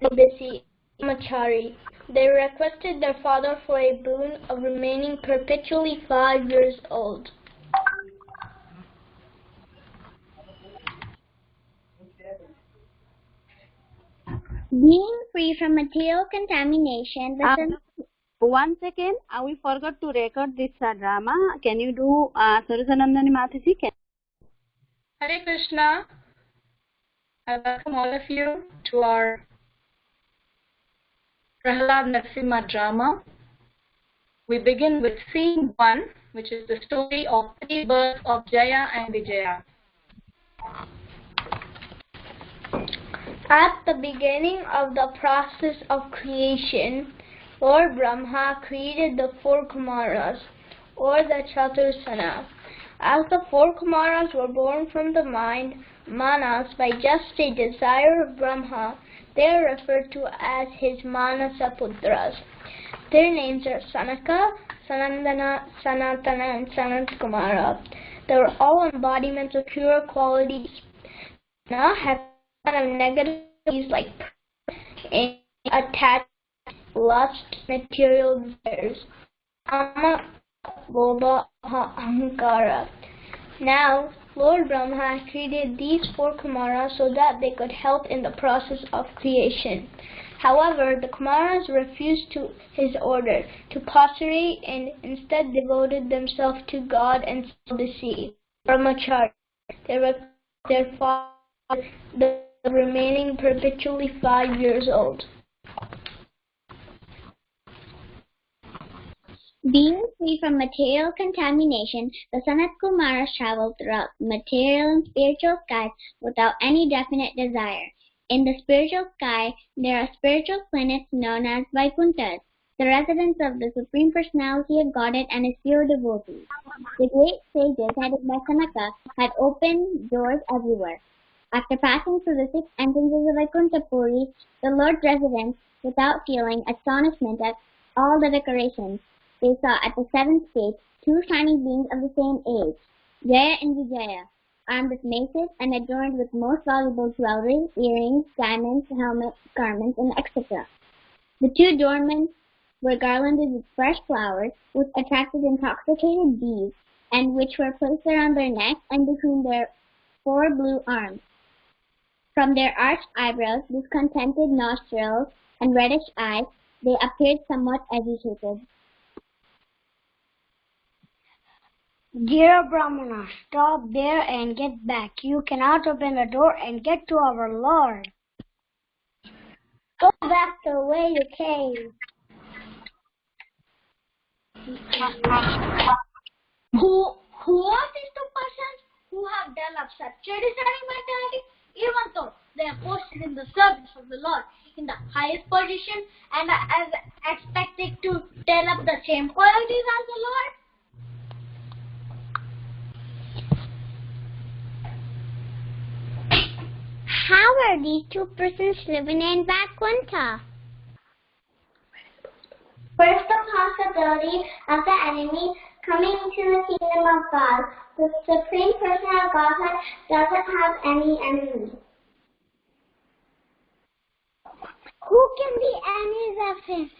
celibacy, Machari. They requested their father for a boon of remaining perpetually 5 years old. Being free from material contamination, one second, we forgot to record this drama. Can you do Surasanandani Mataji? Hare Krishna. I welcome all of you to our Prahlad Narashima drama. We begin with scene 1, which is the story of 3 births of Jaya and Vijaya. At the beginning of the process of creation, Lord Brahma created the 4 Kumaras, or the Chatursanas. As the 4 Kumaras were born from the mind, Manas, by just a desire of Brahma, they are referred to as his Manasa Putras. Their names are Sanaka, Sanandana, Sanatana, and Sanat Kumara. They were all embodiments of pure qualities. Now have of negative qualities like attachment, lust, material desires, kama, lobha, ahankara. Now, Lord Brahma created these 4 Kumaras so that they could help in the process of creation. However, the Kumaras refused his order to postulate and instead devoted themselves to God and celibacy, brahmacharya. They requested their father the remaining perpetually 5 years old. Being free from material contamination, the Sanat Kumaras traveled throughout material and spiritual skies without any definite desire. In the spiritual sky, there are spiritual planets known as Vaikunthas, the residence of the Supreme Personality of Godhead and his pure devotees. The great sages, headed by Sanaka, had opened doors everywhere. After passing through the 6 entrances of Vaikuntha Puri, the Lord's residence, without feeling astonishment at all the decorations, they saw at the 7th gate 2 shining beings of the same age, Jaya and Vijaya, armed with maces and adorned with most valuable jewelry, earrings, diamonds, helmets, garments, and etc. The 2 adornments were garlanded with fresh flowers, which attracted intoxicated bees, and which were placed around their necks and between their 4 blue arms. From their arched eyebrows, discontented nostrils, and reddish eyes, they appeared somewhat agitated. Dear Brahmana, stop there and get back. You cannot open the door and get to our Lord. Go back the way you came. Who are these 2 persons who have developed such a discerning mentality, even though they are posted in the service of the Lord in the highest position and are as expected to develop the same qualities as the Lord? How are these 2 persons living in Vaikuntha? First, the possibility of the enemy coming into the kingdom of God. The Supreme Person of Godhead doesn't have any enemy. Who can be enemies of him?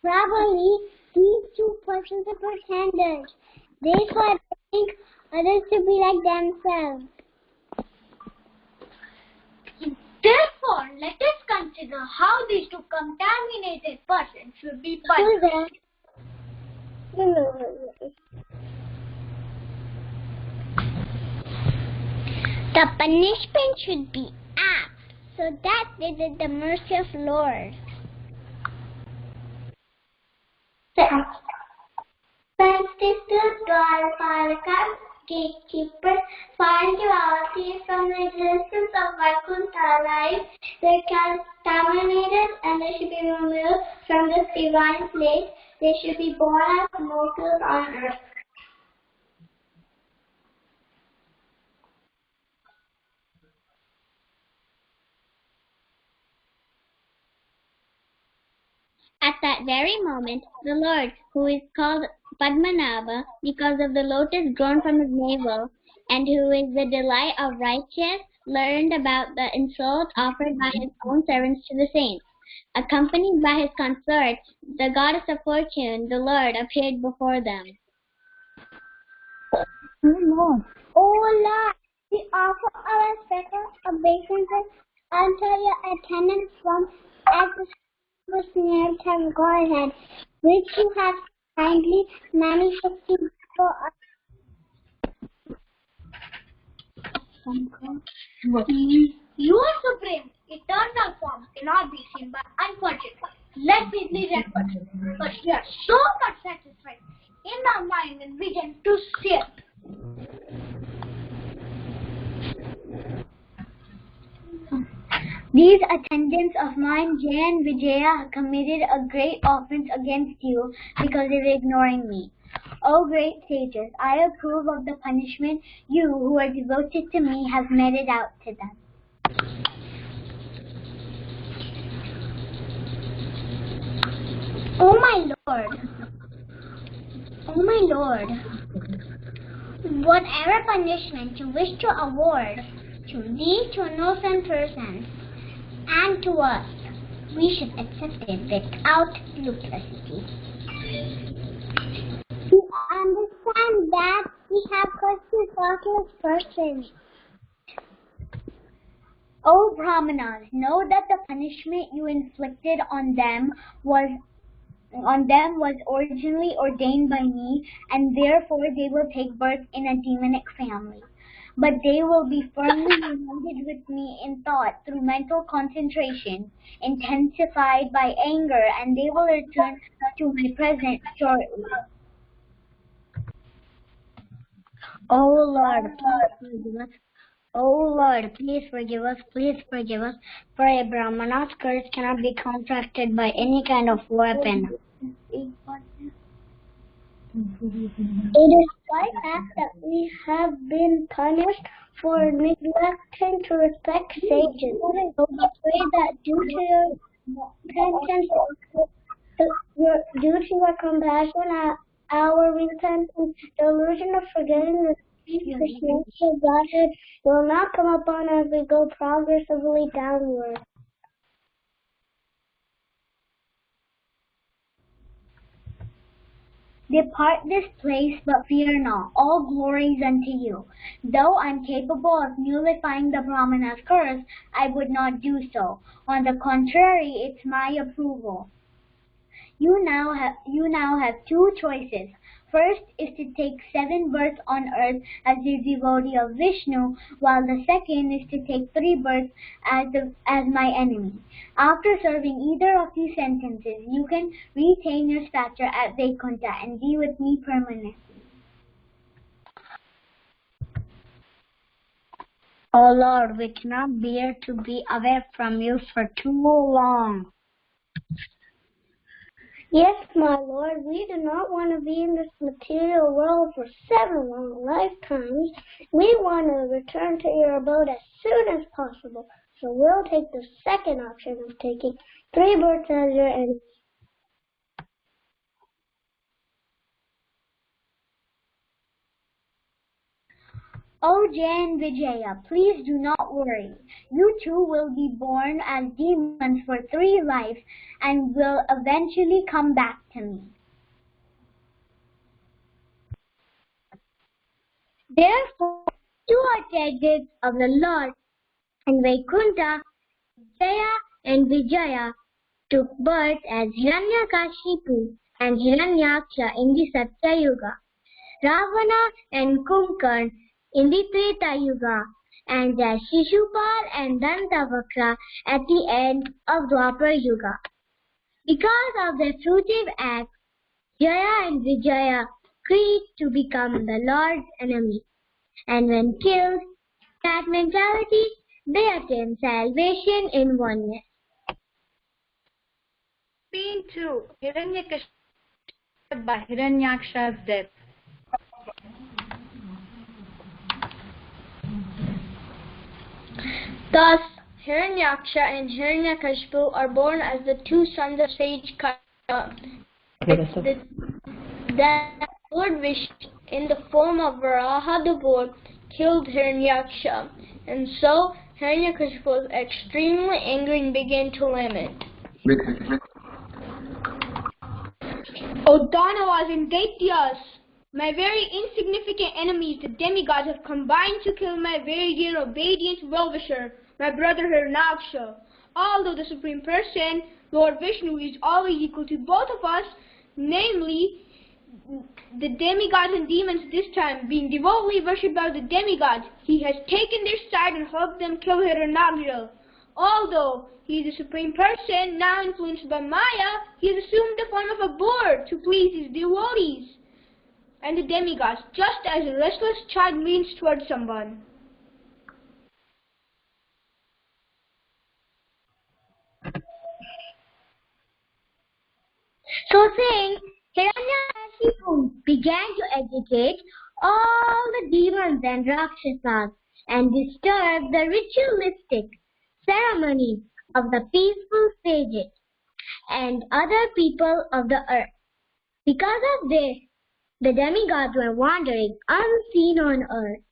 Probably these 2 persons are pretenders. They think others to be like themselves. Therefore, let us consider how these 2 contaminated persons should be punished. The punishment should be apt, so that they did the mercy of Lord. Since they stood guard by the gatekeepers, foreign duality from the existence of Vaikuntha life, they're contaminated and they should be removed from this divine place. They should be born as mortals on earth. At that very moment, the Lord, who is called Padmanabha because of the lotus grown from his navel, and who is the delight of righteous, learned about the insults offered by his own servants to the saints. Accompanied by his consort, the goddess of fortune, the Lord, appeared before them. O Lord, we offer our special obeisances unto your attendants from as the was near to Godhead, which you have kindly manifested for us. You are supreme. Eternal form cannot be seen by unfortunate. Let me be record. But we are so much satisfied in our mind and vision to see it. These attendants of mine, Jaya and Vijaya, have committed a great offense against you because of ignoring me. O great sages, I approve of the punishment. You, who are devoted to me, have meted out to them. O my Lord, whatever punishment you wish to award to these two innocent persons and to us, we should accept it without duplicity. We understand that we have caused this thoughtless person. O Brahmanas, know that the punishment you inflicted on them was originally ordained by me, and therefore they will take birth in a demonic family. But they will be firmly united with me in thought through mental concentration, intensified by anger, and they will return to my presence shortly. O Lord, please forgive us. O Lord, please forgive us, for a Brahmana's curse cannot be counteracted by any kind of weapon. It is like that we have been punished for neglecting to respect sages. So we pray that due to your repentance, due to your compassion, our repentance, the illusion of forgetting the Christianity of Godhead will not come upon us as we go progressively downward. Depart this place, but fear not. All glory is unto you. Though I am capable of nullifying the Brahmana's curse, I would not do so. On the contrary, it's my approval. You now have two choices. First is to take 7 births on earth as a devotee of Vishnu, while the second is to take 3 births as my enemy. After serving either of these sentences, you can retain your stature at Vaikuntha and be with me permanently. O Lord, we cannot bear to be away from you for too long. Yes, my Lord, we do not want to be in this material world for 7 long lifetimes. We want to return to your abode as soon as possible. So we'll take the second option of taking 3 births as your enemy. O Jaya and Vijaya, please do not worry. You two will be born as demons for 3 lives and will eventually come back to me. Therefore, 2 attendants of the Lord in Vaikuntha, Jaya and Vijaya, took birth as Hiranyakashipu and Hiranyaksha in the Satya Yuga, Ravana and Kumbhakarna in the Treta Yuga, and as Shishupal and Dantavakra at the end of Dwapar Yuga. Because of their fruitive acts, Jaya and Vijaya agreed to become the Lord's enemy, and when killed, that mentality, they attained salvation in oneness. Scene 2. Hiranyakashipu by Hiranyaksha's death. Thus, Hiranyaksha and Hiranyakashipu are born as the 2 sons of sage Kailash. Then Lord Vishnu, in the form of Varaha the bull, killed Hiranyaksha, and so Hiranyakashipu was extremely angry and began to lament. O Danavas and Daityas, my very insignificant enemies, the demigods, have combined to kill my very dear obedient well-wisher, my brother Hiranaksha. Although the Supreme Person, Lord Vishnu, is always equal to both of us, namely, the demigods and demons this time, being devotedly worshipped by the demigods, he has taken their side and helped them kill Hiranaksha. Although he is the Supreme Person, now influenced by Maya, he has assumed the form of a boar to please his devotees and the demigods, just as a restless child leans towards someone. So saying, Hiranyakashipu began to educate all the demons and Rakshasas and disturb the ritualistic ceremonies of the peaceful sages and other people of the earth. Because of this, the demigods were wandering unseen on earth.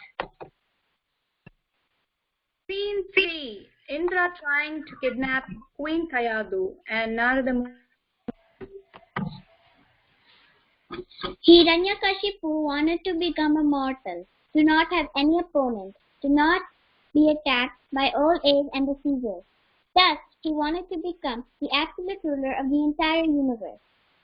Scene 3. Indra trying to kidnap Queen Kayadu and Narada Muni. Hiranyakashipu wanted to become immortal, to not have any opponent, to not be attacked by old age and diseases. Thus, he wanted to become the absolute ruler of the entire universe.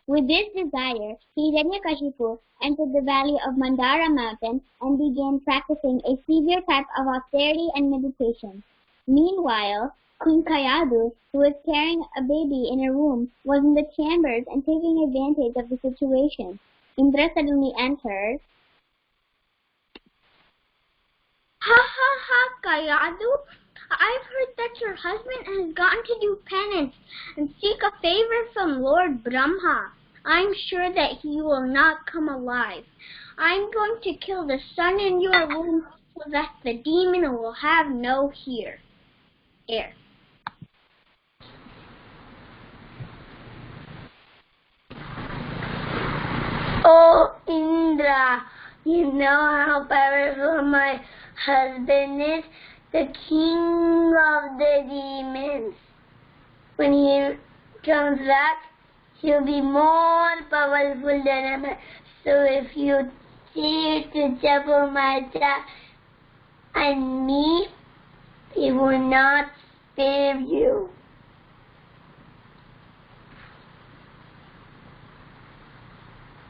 With this desire, Hiranyakashipu entered the valley of Mandara mountain and began practicing a severe type of austerity and meditation. Meanwhile, Queen Kayadu, who was carrying a baby in her womb, was in the chambers and taking advantage of the situation. Indra suddenly entered. Ha ha ha, Kayadu. I've heard that your husband has gone to do penance and seek a favor from Lord Brahma. I'm sure that he will not come alive. I'm going to kill the son in your womb so that the demon will have no heir. Oh, Indra, you know how powerful my husband is, the king of the demons. When he comes back, he'll be more powerful than ever. So if you dare to double my attack on me, he will not spare you.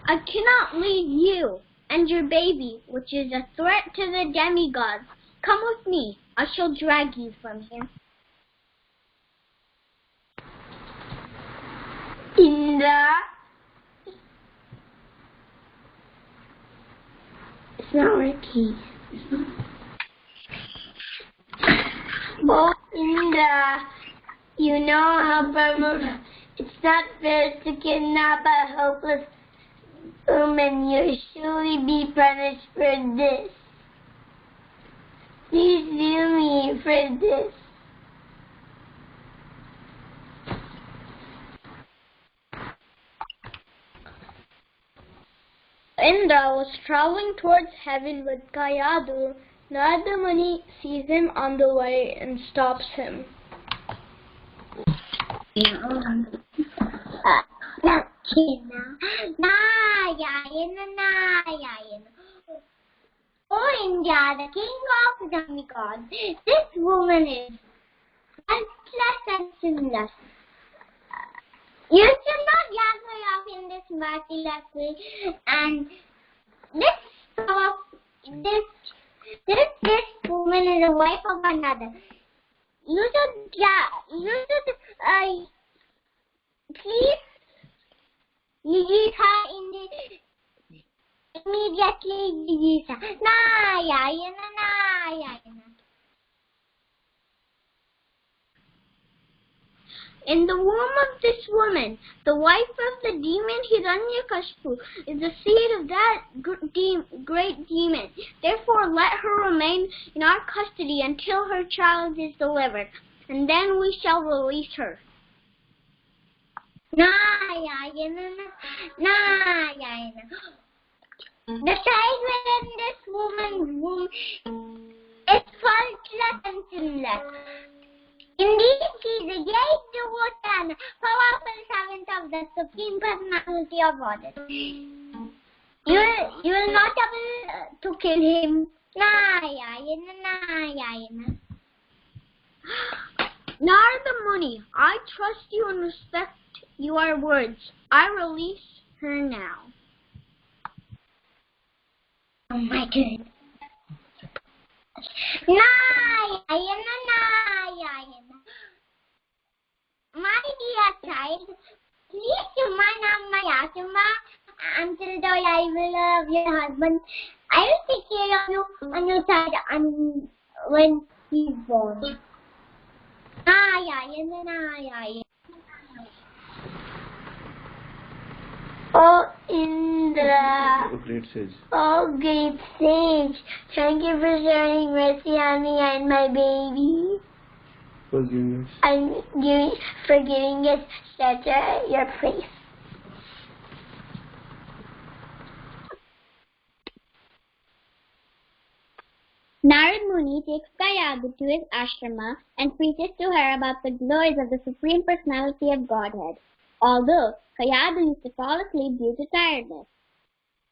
I cannot leave you and your baby, which is a threat to the demigods. Come with me. I shall drag you from here. Indra, it's not working. Oh, Indra, you know how powerful. It's not fair to kidnap a helpless woman. You'll surely be punished for this. Please do me for this. Indra was traveling towards heaven with Kayadu. Narada Muni sees him on the way and stops him. Oh, India, the king of the demigods, this woman is restless and sinless. You should not drag her off in this merciless way. And this woman is the wife of another. You should please release her immediately release her. Narayana, Narayana. In the womb of this woman, the wife of the demon Hiranyakashipu is the seed of that great demon. Therefore, let her remain in our custody until her child is delivered, and then we shall release her. Narayana, Narayana. The child within this woman's womb is faultless and sinless. Indeed, she is a great devotee and the Supreme Personality of Godhead. You will not able to kill him. Narayana. Narada Muni, I trust you and respect your words. I release her now. Oh my goodness. Narayana. My dear child, please Suma Namaya Suma. Until the arrival of your husband, I will take care of you on your side when he's born. Oh Indra, oh great sage, thank you for showing mercy on me and my baby. And for giving us such your praise. Narad Muni takes Kayadu to his ashrama and preaches to her about the glories of the Supreme Personality of Godhead, although Kayadu used to fall asleep due to tiredness.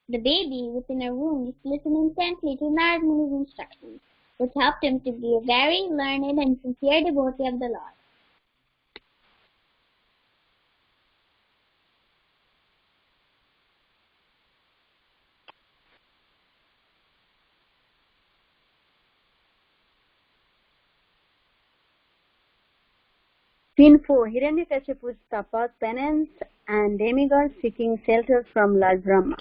The baby within her womb used to listen intently to Narad Muni's instructions, which helped him to be a very learned and sincere devotee of the Lord. Scene 4. Hiranyakashipu's tapas, penance, and demigods seeking shelter from Lord Brahma.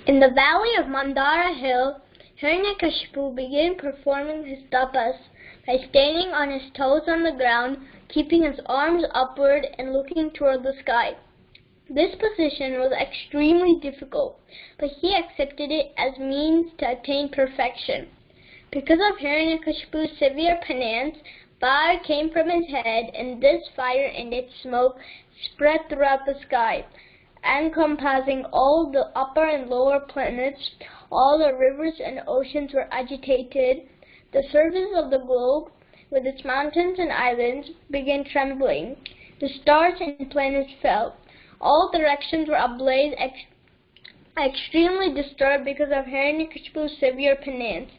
In the valley of Mandara Hill, Hiranyakashipu began performing his tapas by standing on his toes on the ground, keeping his arms upward and looking toward the sky. This position was extremely difficult, but he accepted it as means to attain perfection. Because of Hiranyakashipu's severe penance, fire came from his head, and this fire and its smoke spread throughout the sky, encompassing all the upper and lower planets. All the rivers and oceans were agitated. The surface of the globe, with its mountains and islands, began trembling. The stars and planets fell. All directions were ablaze, extremely disturbed because of Hiranyakashipu's severe penance.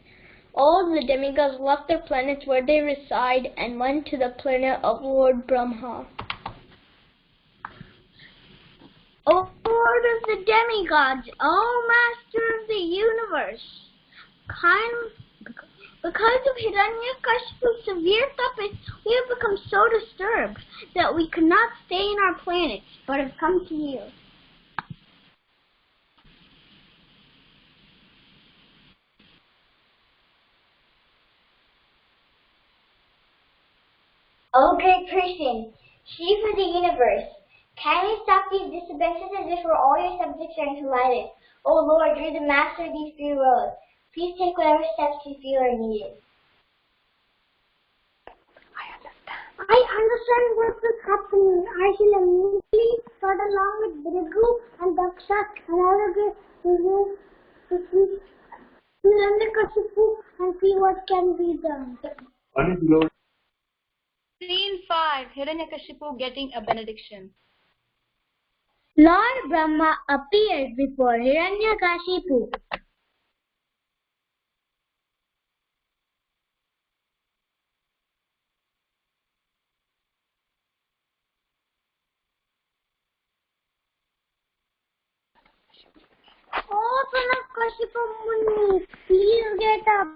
All the demigods left their planets where they reside and went to the planet of Lord Brahma. O Lord of the demigods, O Master of the universe, because of Hiranyakashipu's severe tapas, we have become so disturbed that we could not stay in our planets, but have come to you. O great person, chief of the universe, kindly stop these disturbances and before all your subjects are enlightened. O Lord, you're the master of these three worlds. Please take whatever steps you feel are needed. I understand what is happening. I shall immediately start along with Brigu and Daksha and I will get to Hiranyakashipu and see what can be done. Scene 5. Hiranyakashipu getting a benediction. Lord Brahma appeared before Hiranyakashipu. Oh, son of Kashipa Muni, please get up.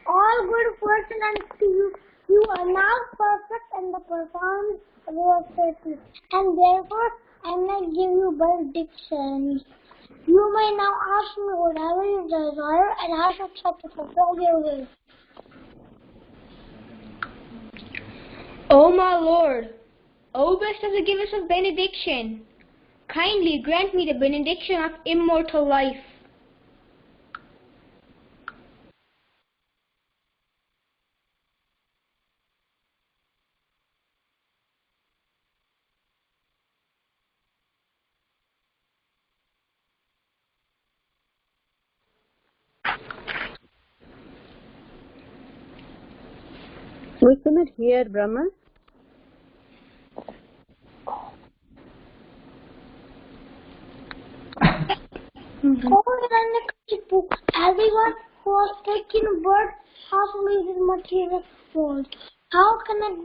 All good fortune unto you. You are now perfect and the performance of your certain. And therefore, I may give you benedictions. You may now ask me whatever you desire, and I shall try to fulfill your wish. O my Lord, O blessed of the givers of benediction, kindly grant me the benediction of immortal life. We cannot hear Brahma. Hiranyakashipu, everyone who has taken birth has to leave his material world. How can I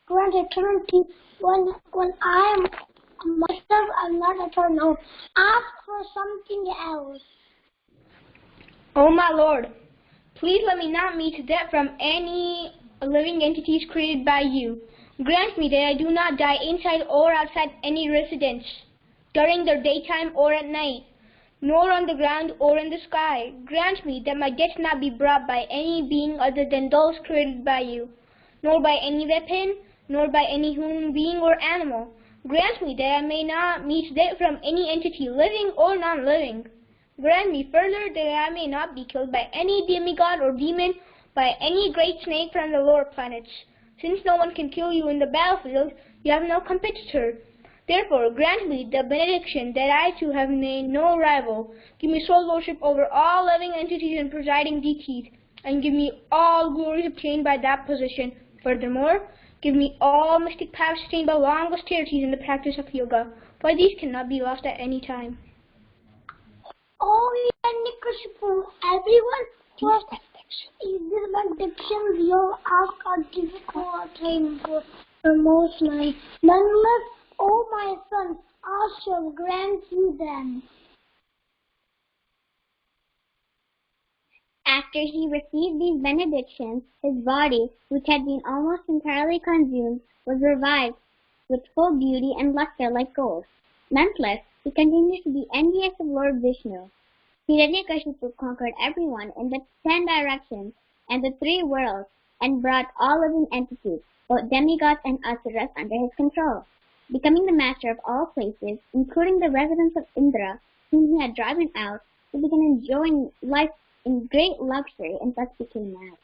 grant eternity when I am myself am not eternal? Ask for something else. O my Lord, please let me not meet death from any living entities created by you. Grant me that I do not die inside or outside any residence, during the daytime or at night, nor on the ground or in the sky. Grant me that my death not be brought by any being other than those created by you, nor by any weapon, nor by any human being or animal. Grant me that I may not meet death from any entity, living or non-living. Grant me further that I may not be killed by any demigod or demon, by any great snake from the lower planets. Since no one can kill you in the battlefield, you have no competitor. Therefore, grant me the benediction that I too have made no rival. Give me sole lordship over all living entities and presiding deities, and give me all glories obtained by that position. Furthermore, give me all mystic powers attained by long austerities in the practice of yoga, for these cannot be lost at any time. Oh, Hiranyakashipu, everyone who has this benediction will ask or give or attain for the most high. Nonetheless, O my son, I shall grant you them. After he received these benedictions, his body, which had been almost entirely consumed, was revived with full beauty and luster like gold. Nonetheless, he continued to be envious of Lord Vishnu. Hiranyakashipu conquered everyone in the 10 directions and the 3 worlds, and brought all living entities, both demigods and asuras, under his control. Becoming the master of all places, including the residence of Indra, whom he had driven out, he began enjoying life in great luxury and thus became mad.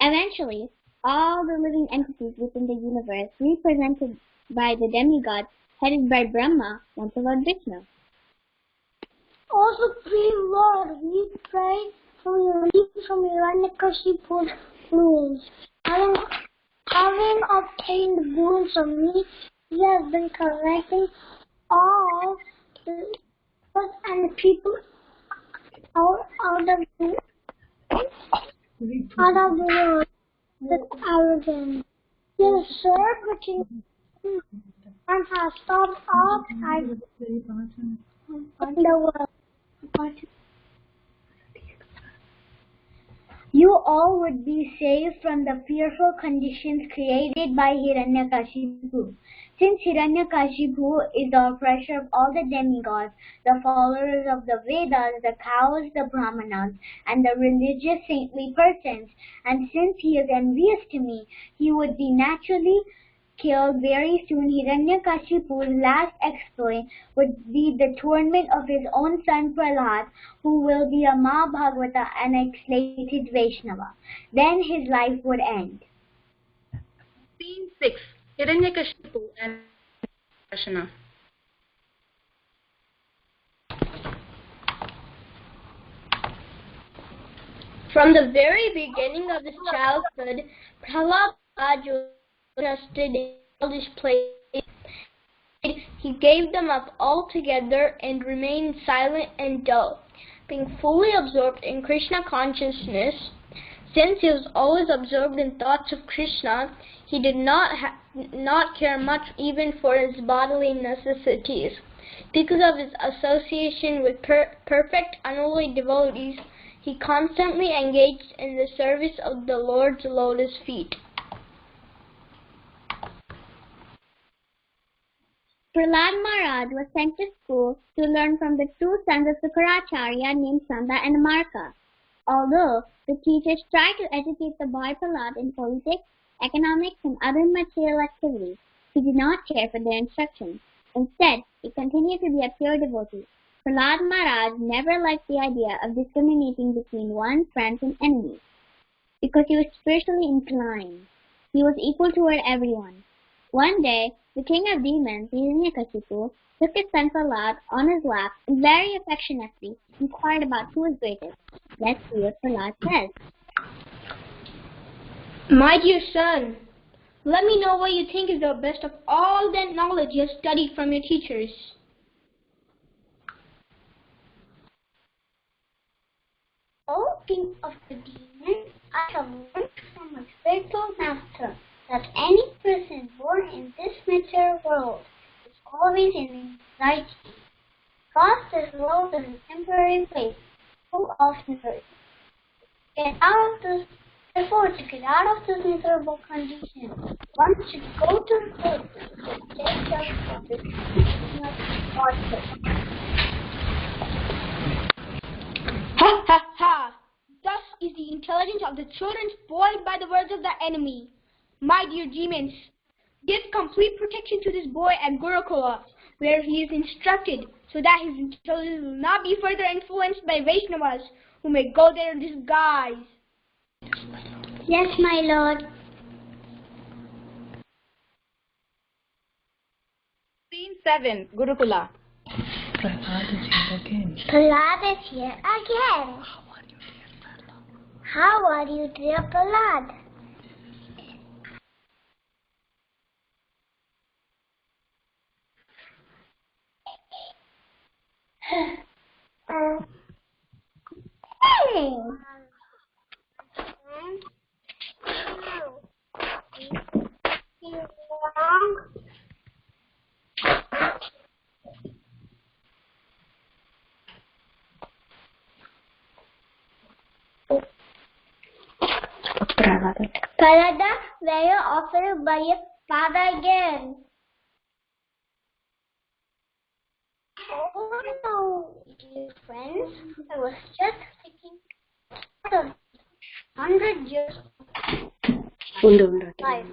Eventually, all the living entities within the universe, represented by the demigods, headed by Brahma, went to Lord Vishnu. O Supreme Lord, we pray for your relief from Hiranyakashipu's rules. Having obtained boons from me, he has been correcting all the and people out of the world with arrogance. He has served the king and has stopped all pride in the world. You all would be saved from the fearful conditions created by Hiranyakashipu. Since Hiranyakashipu is the oppressor of all the demigods, the followers of the Vedas, the cows, the Brahmanas, and the religious saintly persons, and since he is envious to me, he would be naturally killed very soon. Hiranyakashipu's last exploit would be the torment of his own son Prahlad, who will be a Mahabhagavata and exalted Vaishnava. Then his life would end. Scene 6. Hiranyakashipu and Narashima. From the very beginning of his childhood, Prahlad was interested in all this place. He gave them up altogether and remained silent and dull, being fully absorbed in Krishna consciousness. Since he was always absorbed in thoughts of Krishna, he did not care much even for his bodily necessities. Because of his association with perfect, unholy devotees, he constantly engaged in the service of the Lord's lotus feet. Prahlad Maharaj was sent to school to learn from the 2 sons of Sukaracharya named Sanda and Marka. Although the teachers tried to educate the boy Prahlad in politics, economics, and other material activities, he did not care for their instructions. Instead, he continued to be a pure devotee. Prahlad Maharaj never liked the idea of discriminating between one's friends and enemies, because he was spiritually inclined. He was equal toward everyone. One day, the king of demons, Hiranyakashipu, took his son Prahlad on his lap and very affectionately inquired about who was greatest. Let's see what Prahlad says. My dear son, let me know what you think is the best of all that knowledge you have studied from your teachers. O king of the demons, I have learned from my spiritual master that any person born in this material world is always in anxiety. Because this world is a temporary place full of misery. Therefore, to get out of this miserable condition, one should go to the to take care of this torture. Ha ha ha! Thus is the intelligence of the children spoiled by the words of the enemy. My dear demons, give complete protection to this boy at Gurukula, where he is instructed, so that his intelligence will not be further influenced by Vaishnavas, who may go there in disguise. Yes, my lord. Scene 7, Gurukula. Prahlad is here again. Prahlad is here again. How are you, dear Prahlad? Hey. Prahlada, were you offered by your father again? Oh no, dear friends, I was just thinking of 100 years of life.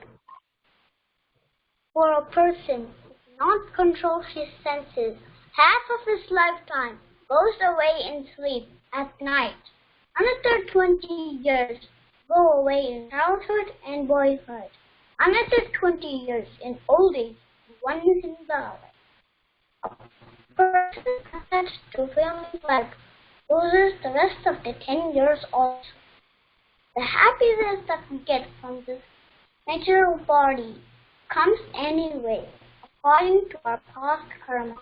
For a person who cannot control his senses, half of his lifetime goes away in sleep at night. Another 20 years go away in childhood and boyhood. Another 20 years in old age, one is in the A person attached to family life loses the rest of the 10 years also. The happiness that we get from this natural body comes anyway, according to our past karma.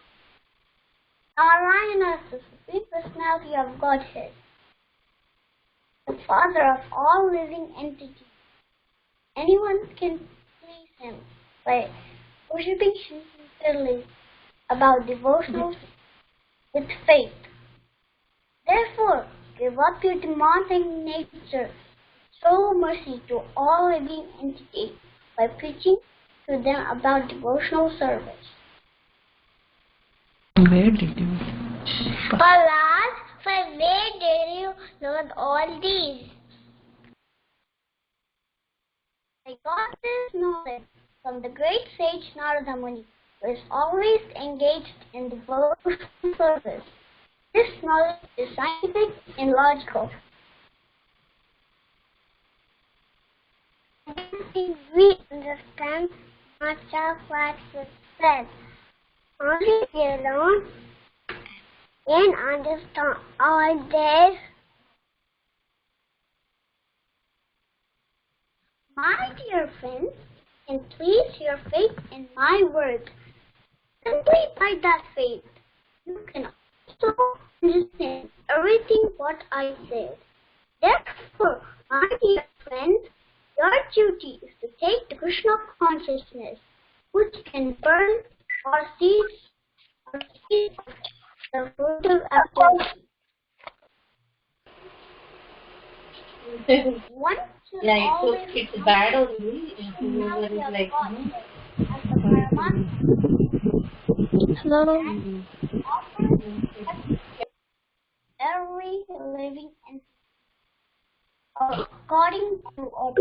Narayana is the supreme personality of Godhead, the father of all living entities. Anyone can please him by worshipping him sincerely about devotionals with faith. Therefore, give up your demanding nature, show mercy to all living entities by preaching to them about devotional service. Where did you? Prahlad, from where did you learn all these? I got this knowledge from the great sage Narada Muni, who is always engaged in devotional service. This knowledge is scientific and logical. I don't think we understand much of what is said. Only we alone can understand all this. My dear friends, and place your faith in my word. Simply by that faith, you can also understand everything what I said. Therefore, my dear friends, your duty is to take the Krishna consciousness, which can burn or cease the fruitive activity. One should always it's bad only. Whoever is like, Hello. Every living entity, according to our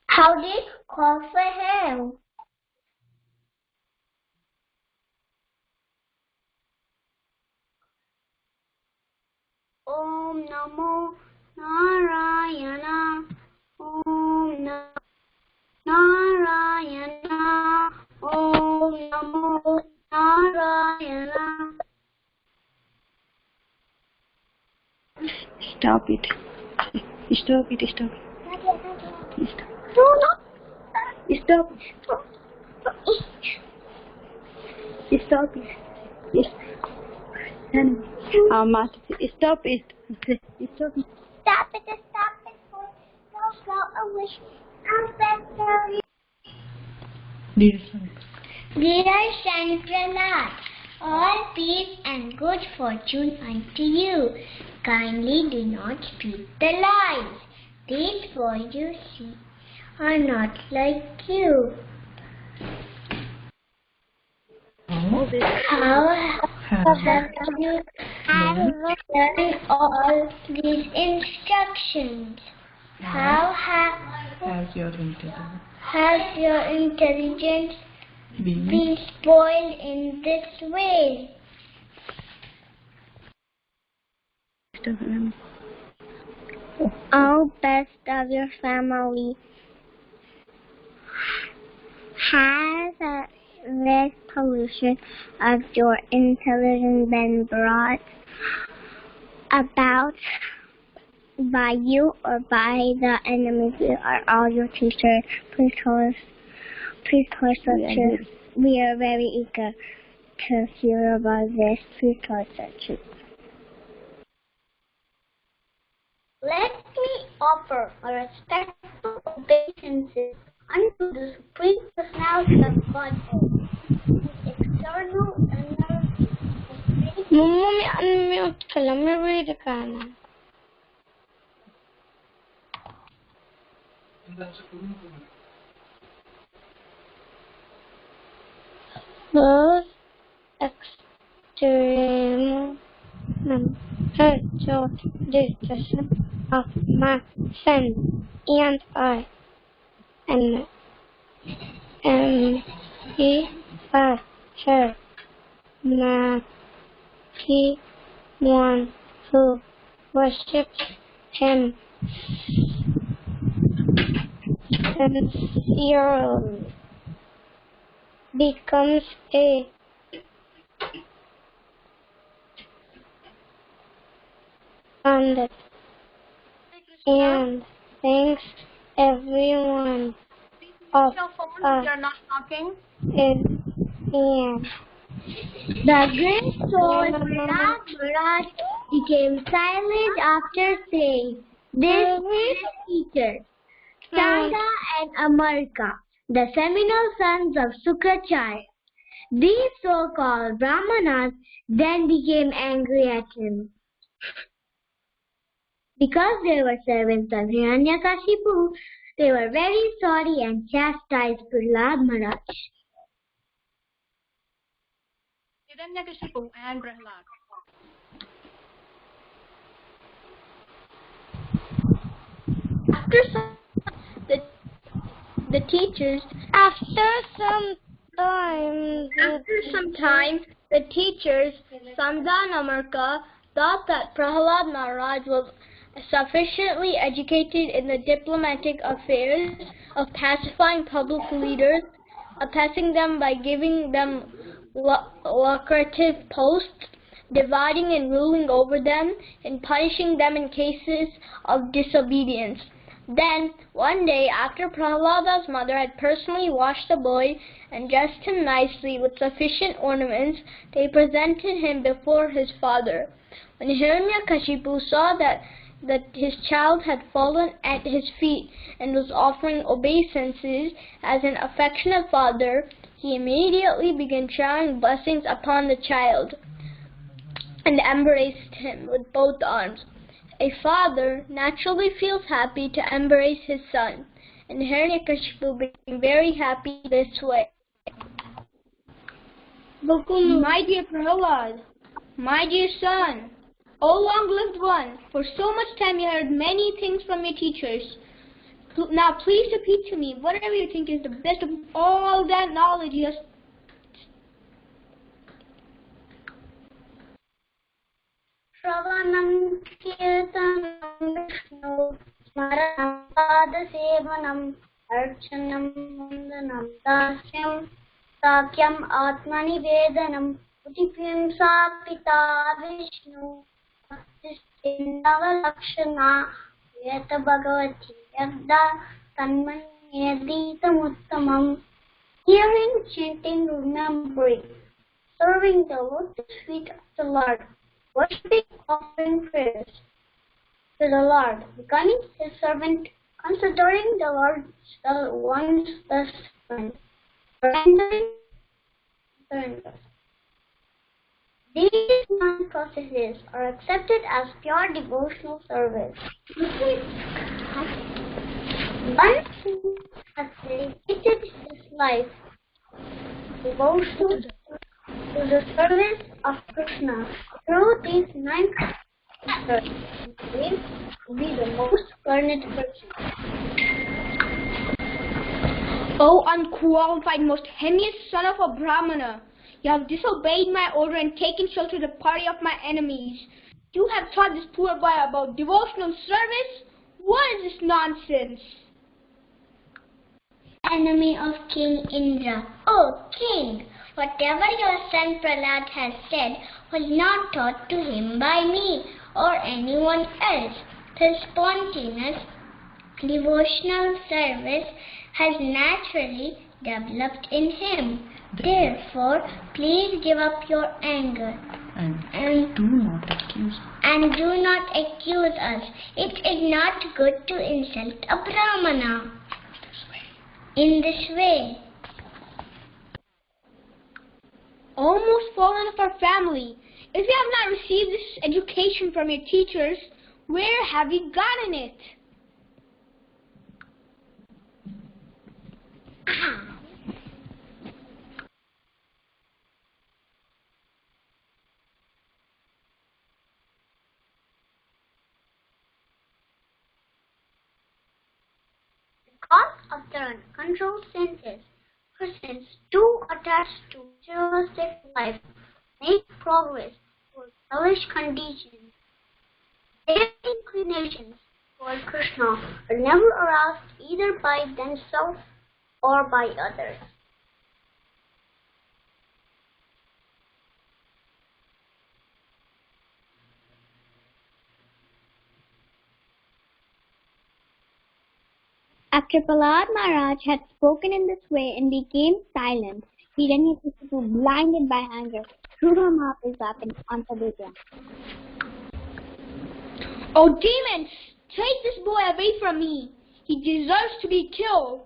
How did you call for him? Om Namo Narayana. Om Narayana. Om Namo Narayana. Stop it. Stop it. Stop it. No, no. Stop. Stop it. Yes. Master, stop it. Stop it. Stop it. No, go away. I'm sorry. Dear Prahlad, all peace and good fortune unto you. Kindly do not speak the lies. These words you see are not like you. How have you learned all these instructions? How has your intelligence been spoiled in this way? All best of your family has a resolution of your intelligence been brought about by you or by the enemies? We are all your teachers. Please tell us the truth. We are very eager to hear about this. Please tell us the truth. Let me offer a respectful obeisance unto the Supreme Personality of Godhead, external and Mummy, unmute ka lang. May read ka na. Both extreme discussion of my son and I, and he by her, he one who worships him sincerely becomes a bandit and thanks everyone of us You're not talking. is in. the great soul Prahlad Maharaj became silent after saying this to his teachers, Chanda and Amarka, the seminal sons of Sukracharya. These so-called Brahmanas then became angry at him. Because they were servants of Hiranyakashipu, they were very sorry and chastised Prahlad Maharaj. Hiranyakashipu and Prahlad. After some time, the teachers, Sanda and Amarka, thought that Prahlad Maharaj was sufficiently educated in the diplomatic affairs of pacifying public leaders, appeasing them by giving them lucrative posts, dividing and ruling over them, and punishing them in cases of disobedience. Then, one day, after Prahlada's mother had personally washed the boy and dressed him nicely with sufficient ornaments, they presented him before his father. When Hiranyakashipu saw that his child had fallen at his feet and was offering obeisances as an affectionate father, he immediately began showering blessings upon the child and embraced him with both arms. A father naturally feels happy to embrace his son, and Hiranyakashipu became very happy this way. My dear Prahlad, my dear son, O long-lived one, for so much time you heard many things from your teachers. Now please repeat to me whatever you think is the best of all that knowledge you have. Shravanam Kirtanam Vishnu Smaranam Padasevanam Archanam Vandanam Dasyam Sakyam Atmani Vedanam Utipim Sa Pita Vishnu Indava Yata Bhagavati Yadda Tanmanyadhitamuttamam. Hearing, chanting, remembering, serving the lotus feet of the Lord, worshipping, offering prayers to the Lord, becoming his servant, considering the Lord one's best friend, surrender. These non-processes are accepted as pure devotional service. Once who has dedicated his life devotion to the service of Krishna through these 9 processes, will be the most learned person. O unqualified, most heinous son of a Brahmana, you have disobeyed my order and taken shelter to the party of my enemies. You have taught this poor boy about devotional service? What is this nonsense? Enemy of King Indra. O King, whatever your son Prahlad has said was not taught to him by me or anyone else. His spontaneous devotional service has naturally developed in him. Therefore, please give up your anger and do not accuse us. It is not good to insult a Brahmana in this way. Almost fallen of our family. If you have not received this education from your teachers, where have you gotten it? Because of their uncontrolled senses, persons too attached to materialistic life make progress toward hellish conditions. Their inclinations toward Krishna are never aroused either by themselves or by others. After Prahlad Maharaj had spoken in this way and became silent, Hiranyakashipu, blinded by anger, threw him off his weapon onto the ground. Oh demons! Take this boy away from me! He deserves to be killed!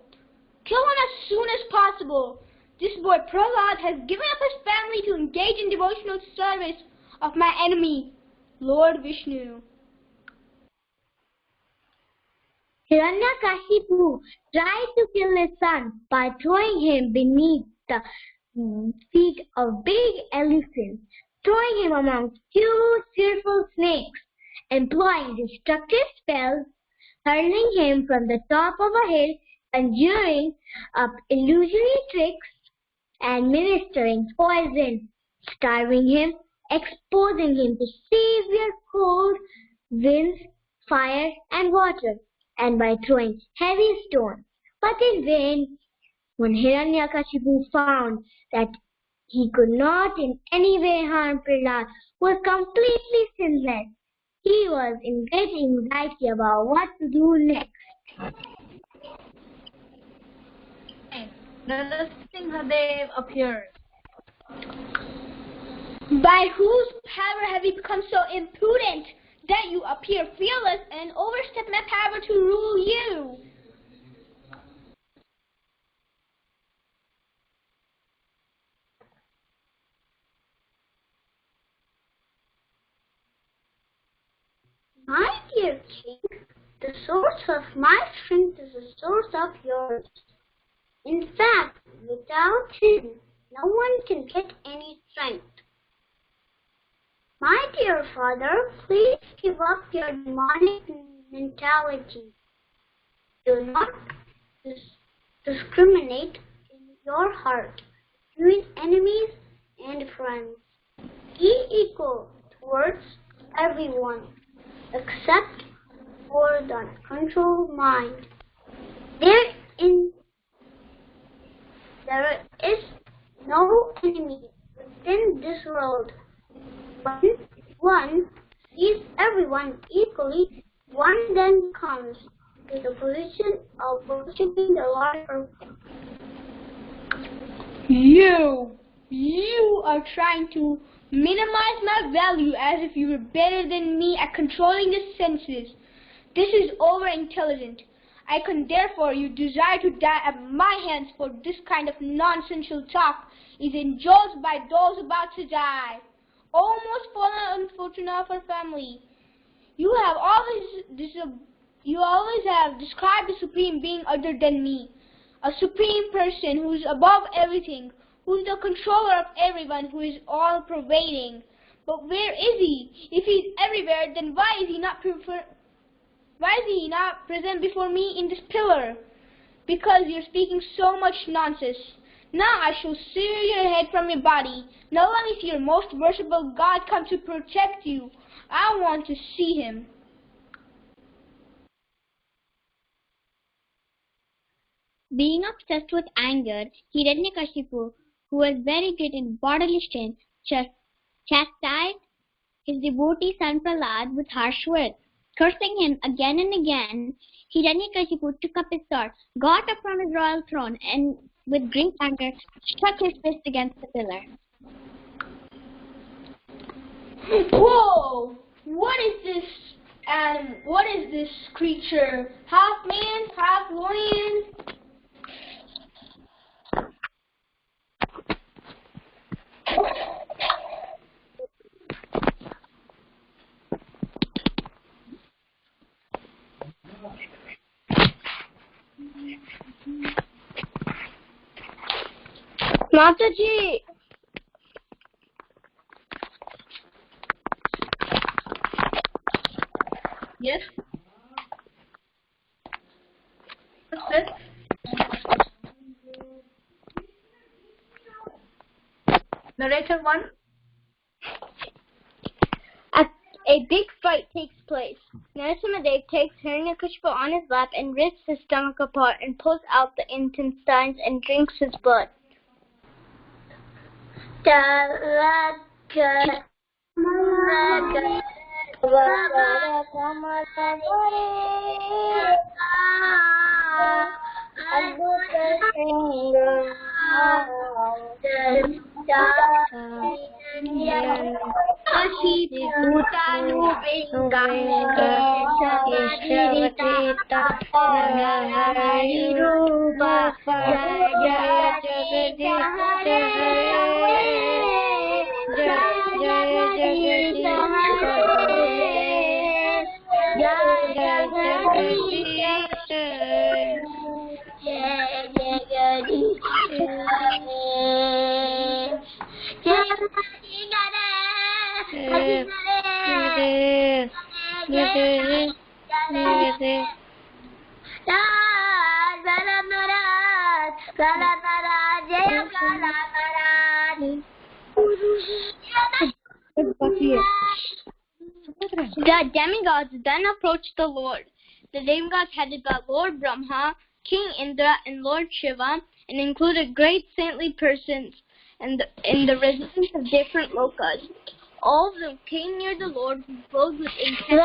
Kill him as soon as possible! This boy Prahlad has given up his family to engage in devotional service of my enemy, Lord Vishnu. Hiranyakashipu tried to kill his son by throwing him beneath the feet of big elephants, throwing him among huge fearful snakes, employing destructive spells, hurling him from the top of a hill, conjuring up illusory tricks, and ministering poison, starving him, exposing him to severe cold, winds, fire, and water, and by throwing heavy stones. But in vain, when Hiranyakashipu found that he could not in any way harm Prahlad, who was completely sinless, he was in great anxiety about what to do next. Narasimhadev appears. By whose power have you become so impudent that you appear fearless and overstep my power to rule you? My dear king, the source of my strength is the source of yours. In fact, without him, no one can get any strength. My dear father, please give up your demonic mentality. Do not discriminate in your heart between enemies and friends. Be equal towards everyone, except for the uncontrolled mind. There is no enemy within this world, but one treats everyone equally, one then comes to the position of worshipping the Lord. You are trying to minimize my value as if you were better than me at controlling the senses. This is over-intelligent. I can therefore you desire to die at my hands, for this kind of nonsensical talk is enjoyed by those about to die. Almost fallen unfortunate of our family. You always have described the supreme being other than me, a supreme person who is above everything, who is the controller of everyone, who is all-pervading. But where is he? If he is everywhere, then why is he not present before me in this pillar? Because you're speaking so much nonsense. Now I shall sever your head from your body. Not only is your most worshipful God come to protect you, I want to see him. Being obsessed with anger, Hiranyakashipu, who was very great in bodily strength, chastised his devotee son Prahlad with harsh words. Cursing him again and again, Hiranyakashipu took up his sword, got up from his royal throne, and with great anger struck his fist against the pillar. Whoa! What is this animal? What is this creature? Half man, half lion? Mataji! Yes? What's it? Narrator 1. A big fight takes place. Narashima takes Hiranyakashipu on his lap and rips his stomach apart and pulls out the intestines and drinks his blood. The demigods then approached the Lord. The demigods headed by Lord Brahma, King Indra, and Lord Shiva, and included great saintly persons in the residents of different lokas. All of them came near the Lord, who glowed with intent.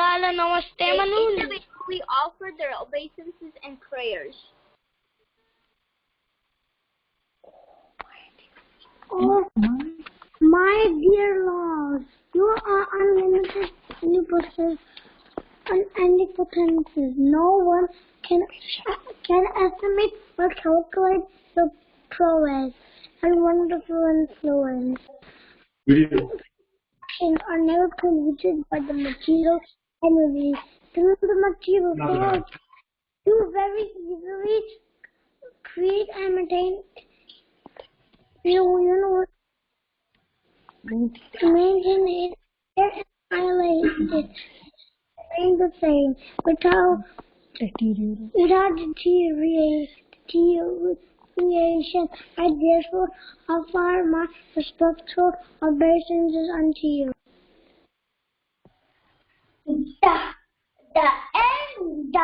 They individually offered their obeisances and prayers. Oh, my dear Lord, you are unlimited, omnipotent, unending potencies. No one can estimate or calculate your prowess and wonderful influence. Actions are never polluted by the material energy. Through the material world, you very easily create and maintain. You know, to maintain it and annihilate it, remain the same without deterioration. I therefore offer my respectful obeisances unto you. The end of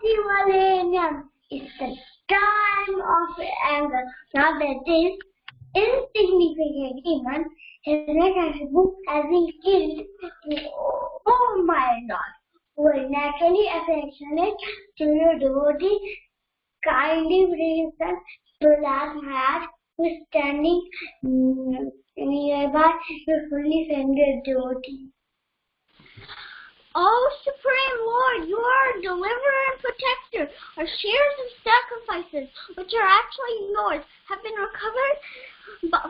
the millennium is the time of anger. Now that this insignificant demon, Narashima has been killed. Oh my God! Who is naturally affectionate to your devotee, kindly brings us Prahlad Maharaj, who is standing nearby, your fully friendly devotee. Oh, Supreme Lord, you are a deliverer and protector. Our shares of sacrifices, which are actually yours, have been recovered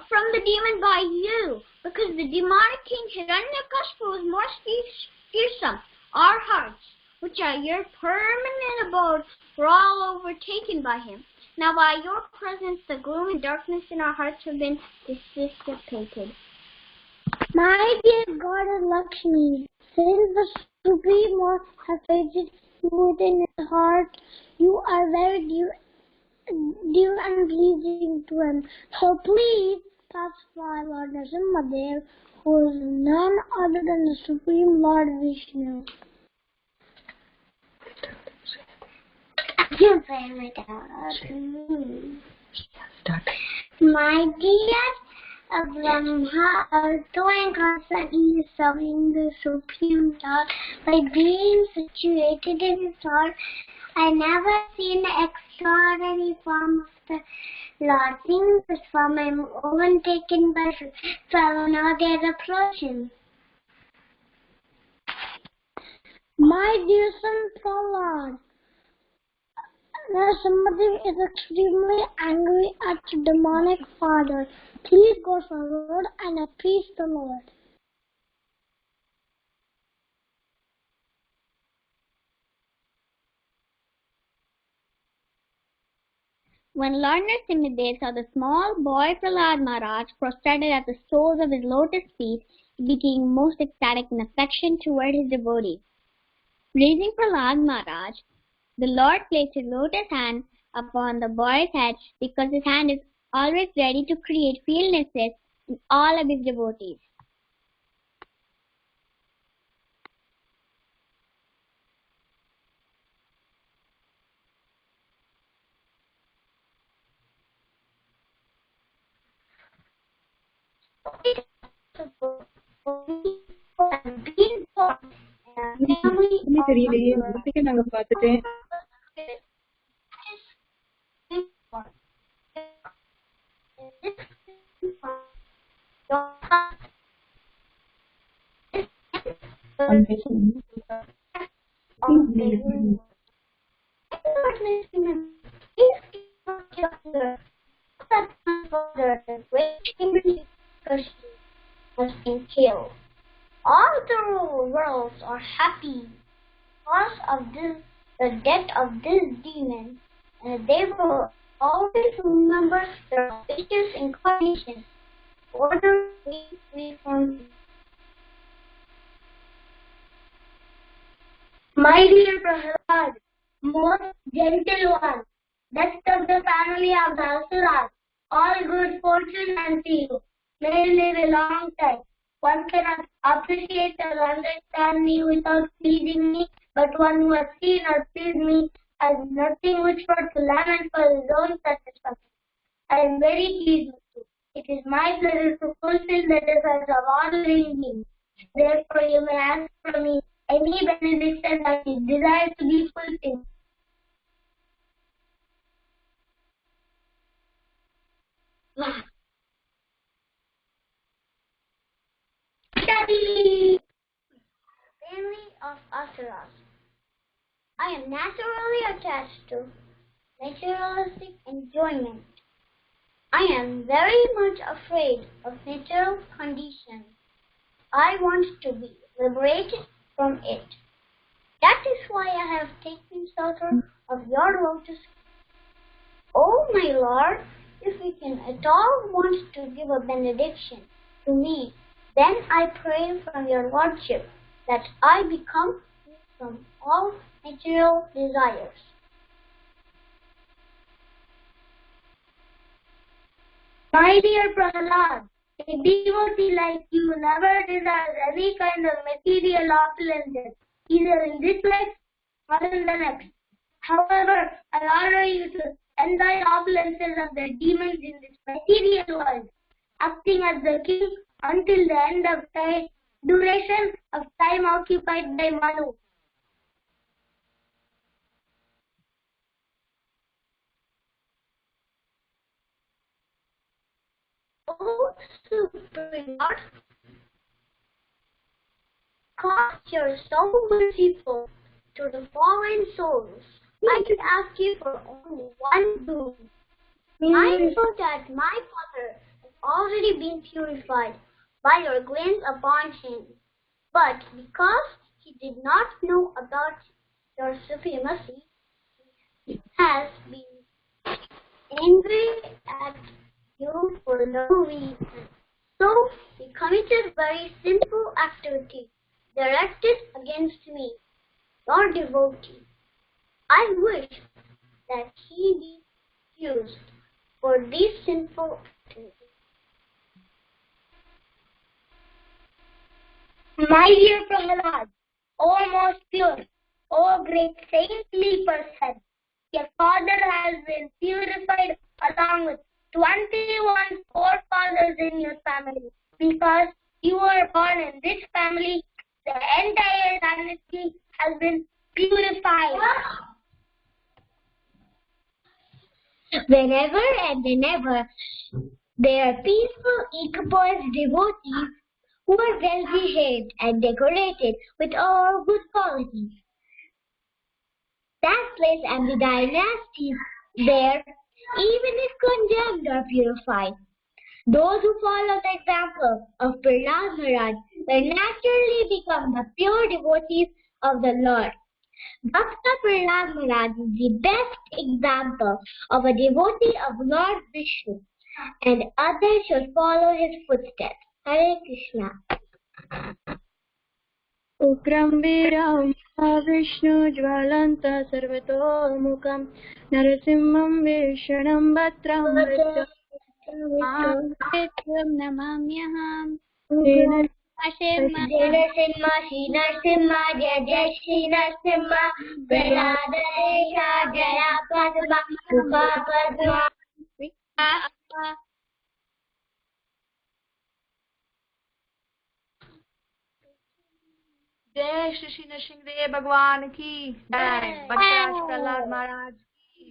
from the demon by you, because the demonic king Hiranyakashipu was more fearsome. Our hearts, which are your permanent abode, were all overtaken by him. Now by your presence, the gloom and darkness in our hearts have been dissipated. My dear goddess Lakshmi, since the Supreme Lord has placed you within his heart, you are very dear and pleasing to him. So please pacify Lord Narasimha, who is none other than the Supreme Lord Vishnu. My dear Brahma, although I am constantly serving the Supreme Lord by being situated in his heart, I never seen the extraordinary form of the Lord. Seeing this form, I am overtaken by fear. Now they approach him. My dear son Prahlad, Narasimha is extremely angry at the demonic father. Please go forward and appease the Lord. When Lord Narasimha saw the small boy Prahlad Maharaj prostrated at the soles of his lotus feet, he became most ecstatic in affection toward his devotee. Raising Prahlad Maharaj, the Lord placed his lotus hand upon the boy's head, because his hand is always ready to create fearlessness in all of his devotees. தெரியலையே வார்த்தைக்கு நாங்க பார்த்துட்டேன். Has been killed. All the worlds are happy because of the death of this demon, and they will always remember their auspicious incarnation. Order we from My dear Prahlad, most gentle one, best of the family of the Asuras, all good fortune unto you. May you live a long time. One cannot appreciate or understand me without pleasing me, but one who has seen or pleased me has nothing which but to lament for his own satisfaction. I am very pleased with you. It is my pleasure to fulfill the desires of all living beings. Therefore you may ask from me any benediction that you desire to be fulfilled. Family of Asuras. I am naturally attached to naturalistic enjoyment. I am very much afraid of natural conditions. I want to be liberated from it. That is why I have taken shelter of your lotus. Oh my Lord, if you can at all want to give a benediction to me, then I pray from your Lordship that I become free from all material desires. My dear Prahlad, a devotee like you never desires any kind of material opulences, either in this life or in the next. However, I order you to enjoy opulences of the demons in this material world. acting as the king until the end of time, duration of time occupied by Manu. O Supreme Lord, cause your so merciful to the fallen souls. I can ask you for only one boon. I know that my father has already been purified by your glance upon him, but because he did not know about your supremacy, he has been angry at you for no reason. So he committed very simple activity directed against me, your devotee. I wish that he be excused for this sinful activity. My dear Prahlad, O most pure, O great saintly person, your father has been purified along with 21 forefathers in your family. Because you were born in this family, the entire dynasty has been purified. Whenever and whenever there are peaceful, equipoise devotees who are well behaved and decorated with all good qualities, that place and the dynasties there, even if condemned or purified. Those who follow the example of Prahlad Maharaj will naturally become the pure devotees of the Lord. Bhakta Prahlad Maharaj is the best example of a devotee of Lord Vishnu, and others should follow his footsteps. Hare Krishna. Ukram Viram Vishnu Jvalanta Sarvatolmukam Narasimham Vishanam Bhatram Vitam Namamyaham. Shri Narasimha, Shri Narasimha, Jai Jai Shri Narasimha, Prahlada Desha, Jaya Padma, Rupa Padma. जय श्री श्री नरसिंह भगवान की जय। भक्तराज प्रहलाद महाराज की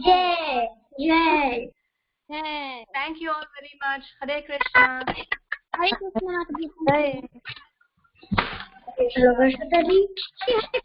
Jai, Jai. Thank you all very much. Hare Krishna. Hare Krishna. Hare Krishna.